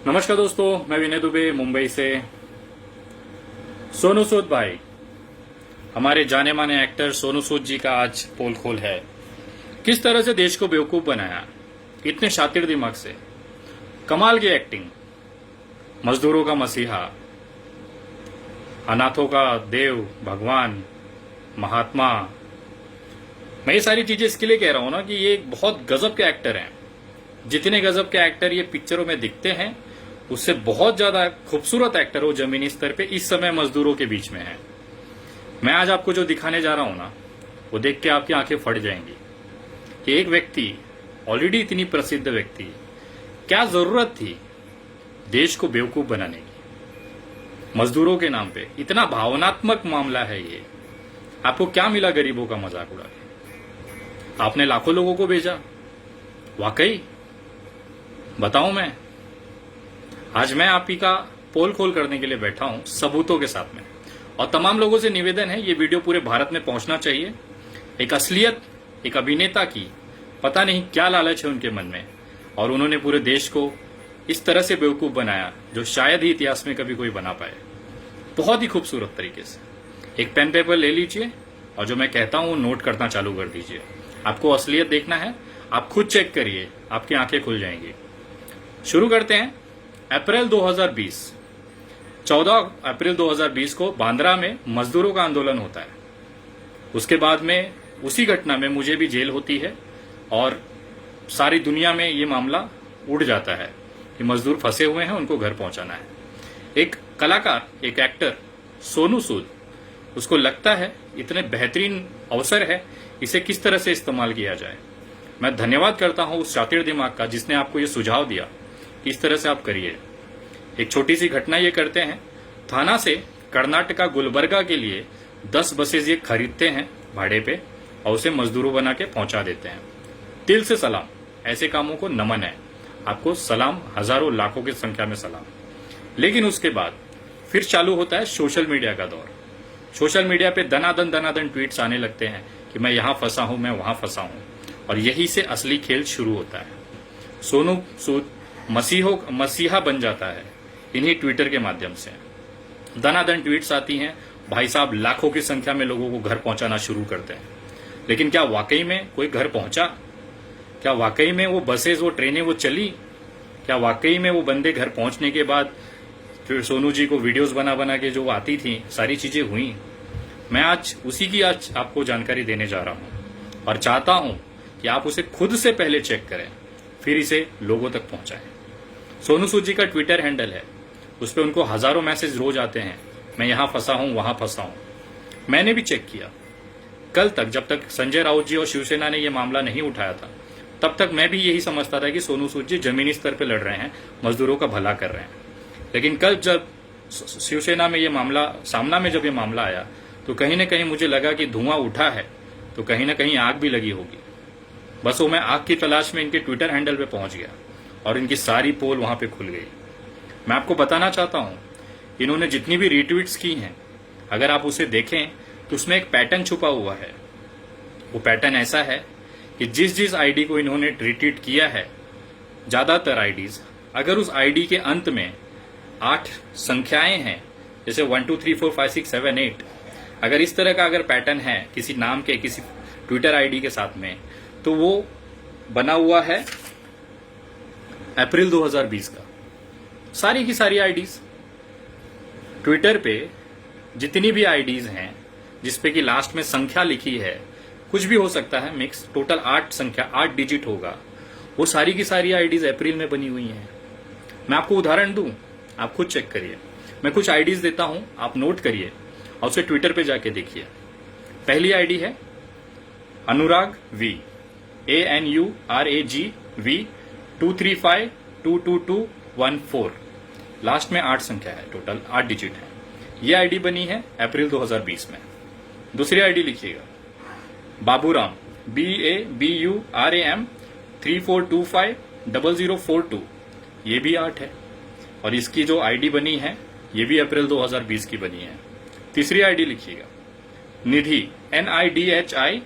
नमस्कार दोस्तों, मैं विनय दुबे मुंबई से। सोनू सूद भाई, हमारे जाने माने एक्टर सोनू सूद जी का आज पोल खोल है। किस तरह से देश को बेवकूफ बनाया, इतने शातिर दिमाग से, कमाल की एक्टिंग, मजदूरों का मसीहा, अनाथों का देव, भगवान, महात्मा। मैं ये सारी चीजें इसके लिए कह रहा हूं ना कि ये एक बहुत गजब के एक्टर हैं। जितने गजब के एक्टर ये पिक्चरों में दिखते हैं, उससे बहुत ज्यादा खूबसूरत एक्टर वो जमीनी स्तर पे इस समय मजदूरों के बीच में है। मैं आज आपको जो दिखाने जा रहा हूं ना, वो देख के आपकी आंखें फट जाएंगी कि एक व्यक्ति, ऑलरेडी इतनी प्रसिद्ध व्यक्ति, क्या जरूरत थी देश को बेवकूफ बनाने की मजदूरों के नाम पे। इतना भावनात्मक मामला है ये। आपको क्या मिला गरीबों का मजाक उड़ा के? आपने लाखों लोगों को भेजा, वाकई बताऊं मैं। आज मैं आप ही का पोल खोल करने के लिए बैठा हूं सबूतों के साथ में, और तमाम लोगों से निवेदन है ये वीडियो पूरे भारत में पहुंचना चाहिए। एक असलियत, एक अभिनेता की पता नहीं क्या लालच है उनके मन में, और उन्होंने पूरे देश को इस तरह से बेवकूफ बनाया जो शायद ही इतिहास में कभी कोई बना पाए, बहुत ही खूबसूरत तरीके से। एक पेन पेपर ले लीजिए और जो मैं कहता हूं नोट करना चालू कर दीजिए। आपको असलियत देखना है, आप खुद चेक करिए, आपकी आंखें खुल जाएंगी। शुरू करते हैं। अप्रैल 2020, 14 अप्रैल 2020 को बांद्रा में मजदूरों का आंदोलन होता है। उसके बाद में उसी घटना में मुझे भी जेल होती है और सारी दुनिया में ये मामला उड़ जाता है कि मजदूर फंसे हुए हैं, उनको घर पहुंचाना है। एक कलाकार, एक एक्टर सोनू सूद, उसको लगता है इतने बेहतरीन अवसर है, इसे किस तरह से इस्तेमाल किया जाए। मैं धन्यवाद करता हूं उस शातिर दिमाग का जिसने आपको ये सुझाव दिया कि इस तरह से आप करिए। एक छोटी सी घटना ये करते हैं। थाना से कर्नाटका गुलबर्गा के लिए 10 बसेज ये खरीदते हैं भाड़े पे और उसे मजदूरों बना के पहुंचा देते हैं। दिल से सलाम, ऐसे कामों को नमन है। आपको सलाम, हजारों लाखों की संख्या में सलाम। लेकिन उसके बाद फिर चालू होता है सोशल मीडिया का दौर। सोशल मीडिया पे दनादन ट्वीट्स आने लगते हैं कि मैं यहां फंसा हूं, मैं वहां फंसा हूं, और यही से असली खेल शुरू होता है। सोनू सूद मसीहा बन जाता है इन्हीं ट्विटर के माध्यम से। दनादन ट्वीट्स आती हैं, भाई साहब लाखों की संख्या में लोगों को घर पहुंचाना शुरू करते हैं। लेकिन क्या वाकई में कोई घर पहुंचा? क्या वाकई में वो बसेस, वो ट्रेनें वो चली? क्या वाकई में वो बंदे घर पहुंचने के बाद फिर सोनू जी को वीडियोस बना बना के जो आती थी, सारी चीजें हुई? मैं आज उसी की आज आपको जानकारी देने जा रहा हूं और चाहता हूं कि आप उसे खुद से पहले चेक करें, फिर इसे लोगों तक पहुंचाएं। सोनू सूद जी का ट्विटर हैंडल है, उस पर उनको हजारों मैसेज रोज आते हैं, मैं यहां फंसा हूं, वहां फंसा हूं। मैंने भी चेक किया। कल तक, जब तक संजय राउत जी और शिवसेना ने यह मामला नहीं उठाया था, तब तक मैं भी यही समझता था कि सोनू सूद जी जमीनी स्तर पर लड़ रहे हैं, मजदूरों का भला कर रहे हैं। लेकिन कल जब शिवसेना में ये मामला सामना में जब ये मामला आया, तो कहीं ना कहीं मुझे लगा कि धुआं उठा है तो कहीं ना कहीं आग भी लगी होगी। बस वो मैं आग की तलाश में इनके ट्विटर हैंडल पे पहुंच गया और इनकी सारी पोल वहां पे खुल गई। मैं आपको बताना चाहता हूं, इन्होंने जितनी भी रीट्वीट्स की हैं, अगर आप उसे देखें तो उसमें एक पैटर्न छुपा हुआ है। वो पैटर्न ऐसा है कि जिस जिस आईडी को इन्होंने रिट्वीट किया है, ज्यादातर आईडीज, अगर उस आईडी के अंत में 8 संख्याएं हैं, जैसे 1 2 3 4 5 6 7 8, अगर इस तरह का अगर पैटर्न है किसी नाम के, किसी ट्विटर आईडी के साथ में, तो वो बना हुआ है अप्रैल 2020 का। सारी की सारी आईडीज ट्विटर पे, जितनी भी आईडीज हैं जिसपे कि लास्ट में संख्या लिखी है, कुछ भी हो सकता है मिक्स, टोटल 8 संख्या, 8 डिजिट होगा, वो सारी की सारी आईडीज अप्रैल में बनी हुई हैं। मैं आपको उदाहरण दूं, आप खुद चेक करिए। मैं कुछ आईडीज देता हूं, आप नोट करिए और उसे ट्विटर पे जाके देखिए। पहली आईडी है अनुराग वी, ANURAGV 2352221 लास्ट में 8 संख्या है, टोटल 8 डिजिट है। ये आईडी बनी है अप्रैल 2020 में। दूसरी आईडी लिखिएगा, बाबूराम, BABURAM 34250042, ये भी 8 है। और इसकी जो आईडी बनी है ये भी अप्रैल 2020 की बनी है। तीसरी आईडी लिखिएगा, निधि, NIDHI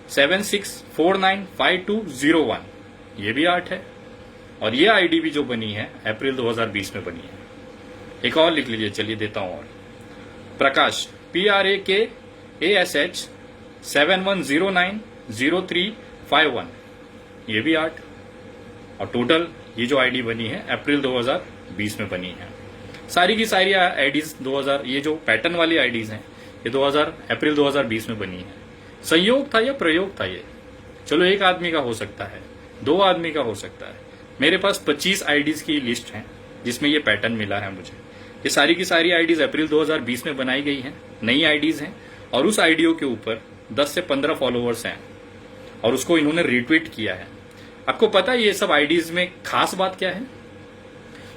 76495201, ये भी 8 है। और ये आईडी भी जो बनी है अप्रैल 2020 में बनी है। एक और लिख लीजिए, चलिए देता हूं और। प्रकाश PRAKASH 71090351, ये भी 8। और टोटल ये जो आईडी बनी है अप्रैल 2020 में बनी है। सारी की सारी आईडीज 2000, ये जो पैटर्न वाली आईडीज हैं ये अप्रैल 2020 में बनी है। संयोग था या प्रयोग था ये? चलो एक आदमी का हो सकता है, 2 आदमी का हो सकता है। मेरे पास 25 आईडीज की लिस्ट है जिसमें ये पैटर्न मिला है मुझे। ये सारी की सारी आईडीज अप्रैल 2020 में बनाई गई हैं, नई आईडीज हैं, और उस आईडियो के ऊपर 10 से 15 फॉलोअर्स हैं और उसको इन्होंने रिट्वीट किया है। आपको पता है ये सब आईडीज में खास बात क्या है?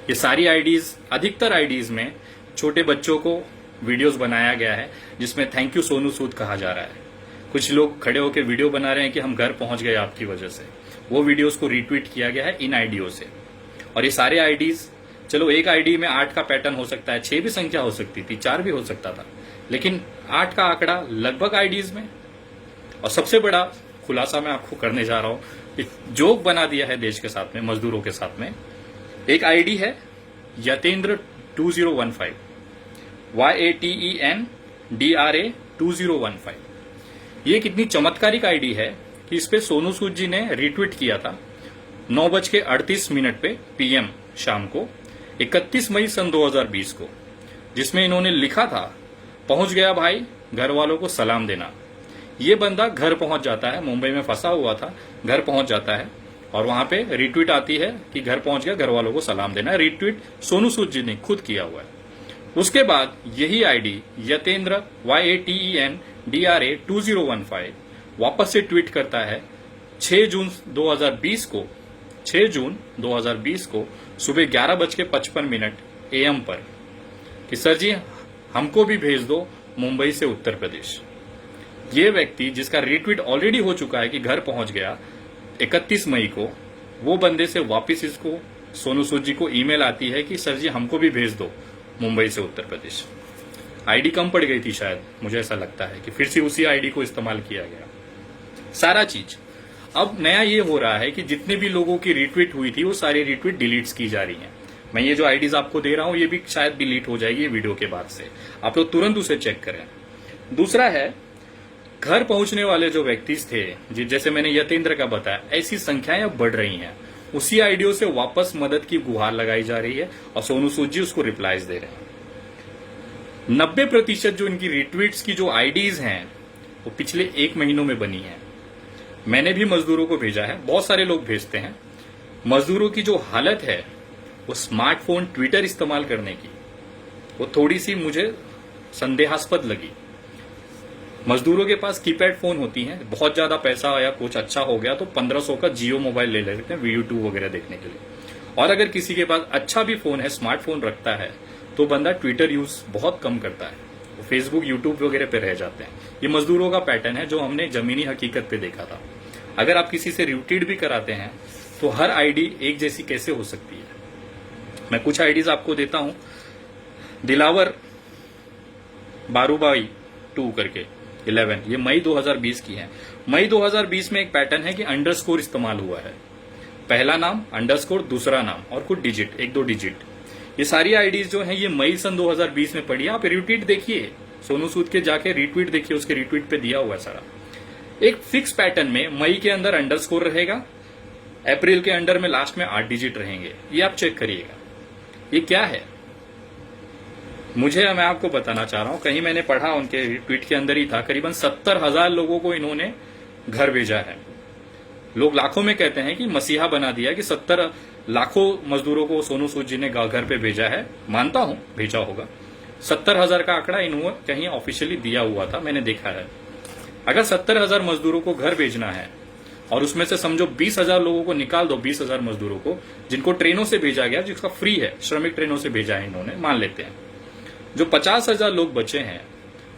ये सारी आईडीज, अधिकतर आईडीज में छोटे बच्चों को वीडियोस बनाया गया है जिसमें थैंक यू सोनू सूद कहा जा रहा है। कुछ लोग खड़े होकर वीडियो बना रहे हैं कि हम घर पहुंच गए आपकी वजह से। वो वीडियोस को रिट्वीट किया गया है इन आईडियो से। और ये सारे आईडीज, चलो एक आईडी में 8 का पैटर्न हो सकता है, 6 भी संख्या हो सकती थी, 4 भी हो सकता था, लेकिन 8 का आंकड़ा लगभग आईडीज में। और सबसे बड़ा खुलासा मैं आपको करने जा रहा हूं, जोक बना दिया है देश के साथ में, मजदूरों के साथ में। एक आईडी है यतेंद्र 2015, YATENDRA 2015। ये कितनी चमत्कारिक आईडी है कि इस पे सोनू सूद जी ने रिट्वीट किया था 9:38 पे PM शाम को 31 मई सन 2020 को, जिसमें इन्होंने लिखा था, पहुंच गया भाई, घर वालों को सलाम देना। ये बंदा घर पहुंच जाता है, मुंबई में फंसा हुआ था, घर पहुंच जाता है और वहां पे रिट्वीट आती है कि घर पहुंच गया, घर वालों को सलाम देना। रिट्वीट सोनू सूद जी ने खुद किया हुआ है। उसके बाद यही आईडी यतेंद्र YATENDRA 2015 वापस से ट्वीट करता है 6 जून 2020 को सुबह 11:55 AM पर कि सर जी हमको भी भेज दो मुंबई से उत्तर प्रदेश। ये व्यक्ति जिसका रिट्वीट ऑलरेडी हो चुका है कि घर पहुंच गया 31 मई को, वो बंदे से वापस इसको सोनू सूद जी को ईमेल आती है कि सर जी हमको भी भेज दो मुंबई से उत्तर प्रदेश। आईडी कम पड़ गई थी शायद, मुझे ऐसा लगता है कि फिर से उसी आईडी को इस्तेमाल किया गया सारा चीज। अब नया ये हो रहा है कि जितने भी लोगों की रिट्वीट हुई थी वो सारी रिट्वीट डिलीट्स की जा रही हैं। मैं ये जो आईडीज आपको दे रहा हूं ये भी शायद डिलीट हो जाएगी वीडियो के बाद से, आप लोग तुरंत उसे चेक करें। दूसरा है, घर पहुंचने वाले जो व्यक्ति थे, जैसे मैंने यतेंद्र का बताया, ऐसी संख्याएं अब बढ़ रही हैं। उसी आईडियो से वापस मदद की गुहार लगाई जा रही है और सोनू सूद जी उसको रिप्लाईज दे रहे हैं। 90% जो इनकी रिट्वीट्स की जो आईडीज हैं वो पिछले 1 महीनों में बनी है। मैंने भी मजदूरों को भेजा है, बहुत सारे लोग भेजते हैं। मजदूरों की जो हालत है वो स्मार्टफोन ट्विटर इस्तेमाल करने की, वो थोड़ी सी मुझे संदेहास्पद लगी। मजदूरों के पास कीपैड फोन होती हैं, बहुत ज्यादा पैसा या कुछ अच्छा हो गया तो 1500 का जियो मोबाइल ले लेते हैं YouTube वगैरह देखने के लिए। और अगर किसी के पास अच्छा भी फोन है, स्मार्टफोन रखता है, तो बंदा ट्विटर यूज बहुत कम करता है, वो फेसबुक यूट्यूब वगैरह पे रह जाते हैं। ये मजदूरों का पैटर्न है जो हमने जमीनी हकीकत पे देखा था। अगर आप किसी से रिट्वीट भी कराते हैं तो हर आईडी एक जैसी कैसे हो सकती है? मैं कुछ आईडीज आपको देता हूं। दिलावर बारूबाई 2 करके 11, ये मई 2020 की है। मई 2020 में एक पैटर्न है कि अंडरस्कोर इस्तेमाल हुआ है, पहला नाम अंडरस्कोर, दूसरा नाम और कुछ डिजिट, 1-2 डिजिट। ये सारी आईडीज जो हैं ये मई सन 2020 में पड़ी है। आप रिट्वीट देखिए, सोनू सूद के जाके रिट्वीट देखिए, उसके रिट्वीट पे दिया हुआ है सारा। एक फिक्स पैटर्न में मई के अंदर अंडरस्कोर रहेगा, अप्रैल के अंडर में लास्ट में 8 डिजिट रहेंगे। ये आप चेक करिएगा। ये क्या है मैं आपको बताना चाह रहा हूं। कहीं मैंने पढ़ा, उनके ट्वीट के अंदर ही था, करीबन 70,000 लोगों को इन्होंने घर भेजा है। लोग लाखों में कहते हैं कि मसीहा बना दिया कि 70 लाखों मजदूरों को सोनू सूद जी ने घर पे भेजा है। मानता हूं भेजा होगा। 70,000 का आंकड़ा इन्होंने कहीं ऑफिशियली दिया हुआ था, मैंने देखा है। अगर 70,000 मजदूरों को घर भेजना है और उसमें से समझो 20,000 लोगों को निकाल दो, 20,000 मजदूरों को जिनको ट्रेनों से भेजा गया, जिसका फ्री है, श्रमिक ट्रेनों से भेजा है इन्होंने, मान लेते हैं। जो 50,000 लोग बचे हैं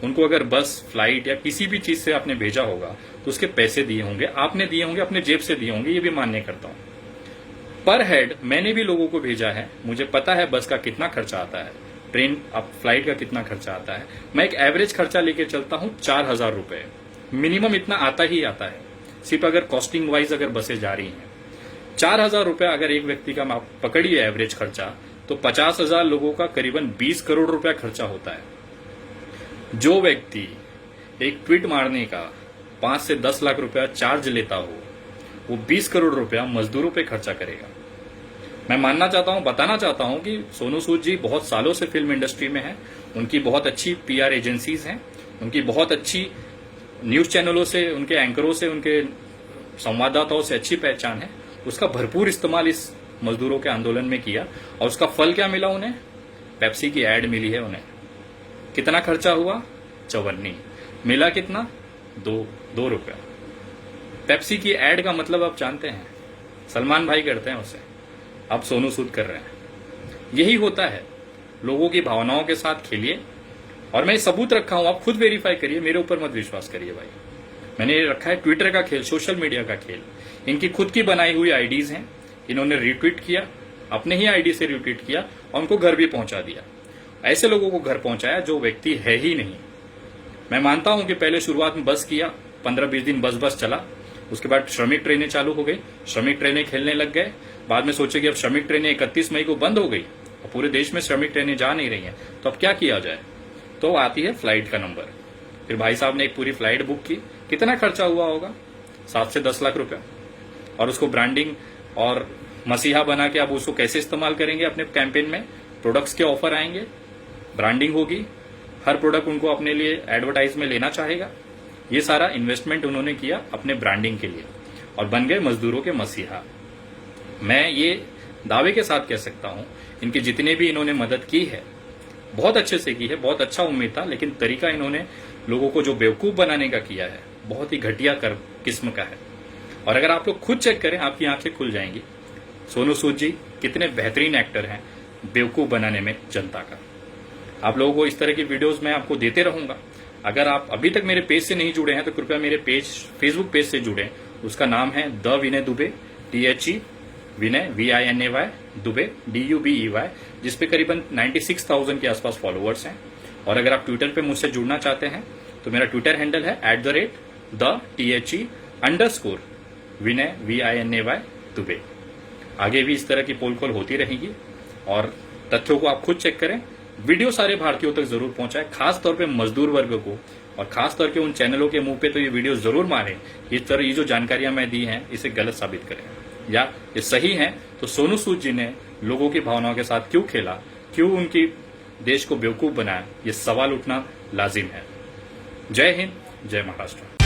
उनको अगर बस, फ्लाइट या किसी भी चीज से आपने भेजा होगा तो उसके पैसे दिए होंगे, आपने दिए होंगे, अपने जेब से दिए होंगे, ये भी मान्य करता हूं। पर हेड मैंने भी लोगों को भेजा है, मुझे पता है बस का कितना खर्चा आता है, ट्रेन अब फ्लाइट का कितना खर्चा आता है। मैं एक एवरेज खर्चा लेके चलता हूं 4,000 रुपए, मिनिमम इतना आता ही आता है, सिर्फ अगर कॉस्टिंग वाइज अगर बसें जा रही हैं। 4,000 रुपया अगर एक व्यक्ति का आप पकड़िए एवरेज खर्चा, तो 50,000 लोगों का करीबन 20 करोड़ रुपया खर्चा होता है। जो व्यक्ति एक ट्वीट मारने का 5 से 10 लाख रुपया चार्ज लेता हो, वो 20 करोड़ रुपया मजदूरों पे खर्चा करेगा। मैं मानना चाहता हूं, बताना चाहता हूं कि सोनू सूद जी बहुत सालों से फिल्म इंडस्ट्री में हैं। उनकी बहुत अच्छी पीआर एजेंसीज हैं, उनकी बहुत अच्छी न्यूज चैनलों से, उनके एंकरों से, उनके संवाददाताओं से अच्छी पहचान है। उसका भरपूर इस्तेमाल इस मजदूरों के आंदोलन में किया और उसका फल क्या मिला उन्हें? पेप्सी की एड मिली है उन्हें। कितना खर्चा हुआ? 54। मिला कितना? 2 रुपया। पेप्सी की एड का मतलब आप जानते हैं, सलमान भाई करते हैं उसे, अब सोनू सूद कर रहे हैं। यही होता है, लोगों की भावनाओं के साथ खेलिए। और मैं सबूत रखा हूं, आप खुद वेरीफाई करिए, मेरे ऊपर मत विश्वास करिए भाई। मैंने रखा है ट्विटर का खेल, सोशल मीडिया का खेल। इनकी खुद की बनाई हुई आईडीज हैं, इन्होंने रिट्वीट किया, अपने ही आईडी से रिट्वीट किया और उनको घर भी पहुंचा दिया। ऐसे लोगों को घर पहुंचाया जो व्यक्ति है ही नहीं। मैं मानता हूं कि पहले शुरुआत में बस किया, 15-20 दिन बस चला, उसके बाद श्रमिक ट्रेनें चालू हो गई, श्रमिक ट्रेनें खेलने लग गए। बाद में सोचे कि अब श्रमिक ट्रेनें 31 मई को बंद हो गई और पूरे देश में श्रमिक ट्रेनें जा नहीं रही हैं, तो अब क्या किया जाए? तो आती है फ्लाइट का नंबर। फिर भाई साहब ने एक पूरी फ्लाइट बुक की। कितना खर्चा हुआ होगा? 7 से 10 लाख रुपया। और उसको ब्रांडिंग और मसीहा बना के अब उसको कैसे इस्तेमाल करेंगे अपने कैंपेन में? प्रोडक्ट्स के ऑफर आएंगे, ब्रांडिंग होगी, हर प्रोडक्ट उनको अपने लिए एडवर्टाइज में लेना चाहेगा। ये सारा इन्वेस्टमेंट उन्होंने किया अपने ब्रांडिंग के लिए और बन गए मजदूरों के मसीहा। मैं ये दावे के साथ कह सकता हूं, इनकी जितने भी इन्होंने मदद की है बहुत अच्छे से की है, बहुत अच्छा उम्मीद था, लेकिन तरीका इन्होंने लोगों को जो बेवकूफ बनाने का किया है बहुत ही घटिया किस्म का है। और अगर आप लोग खुद चेक करें, आपकी आंखें खुल जाएंगी। सोनू सूद जी कितने बेहतरीन एक्टर हैं बेवकूफ बनाने में जनता का। आप लोगों को इस तरह की वीडियोस मैं आपको देते रहूंगा। अगर आप अभी तक मेरे पेज से नहीं जुड़े हैं तो कृपया मेरे फेसबुक पेज से जुड़ें। उसका नाम है the Vinay Dubey, THE Vinay VINAY Dubey DUBEY, जिसपे करीबन 96,000 के आसपास फॉलोअर्स हैं। और अगर आप ट्विटर पे मुझसे जुड़ना चाहते हैं तो मेरा ट्विटर हैंडल है @THE_विनय VINAY दुबे। आगे भी इस तरह की पोल खोल होती रहेगी और तथ्यों को आप खुद चेक करें। वीडियो सारे भारतीयों तक जरूर पहुंचाएं, खास तौर पे मजदूर वर्ग को, और खास तौर पे उन चैनलों के मुंह पे तो ये वीडियो जरूर मारें। ये जो जानकारियां मैं दी हैं इसे गलत साबित करें या ये सही है तो सोनू सूद जी ने लोगों की भावनाओं के साथ क्यों खेला, क्यों उनकी देश को बेवकूफ बनाया, ये सवाल उठना लाजिम है। जय हिंद, जय महाराष्ट्र।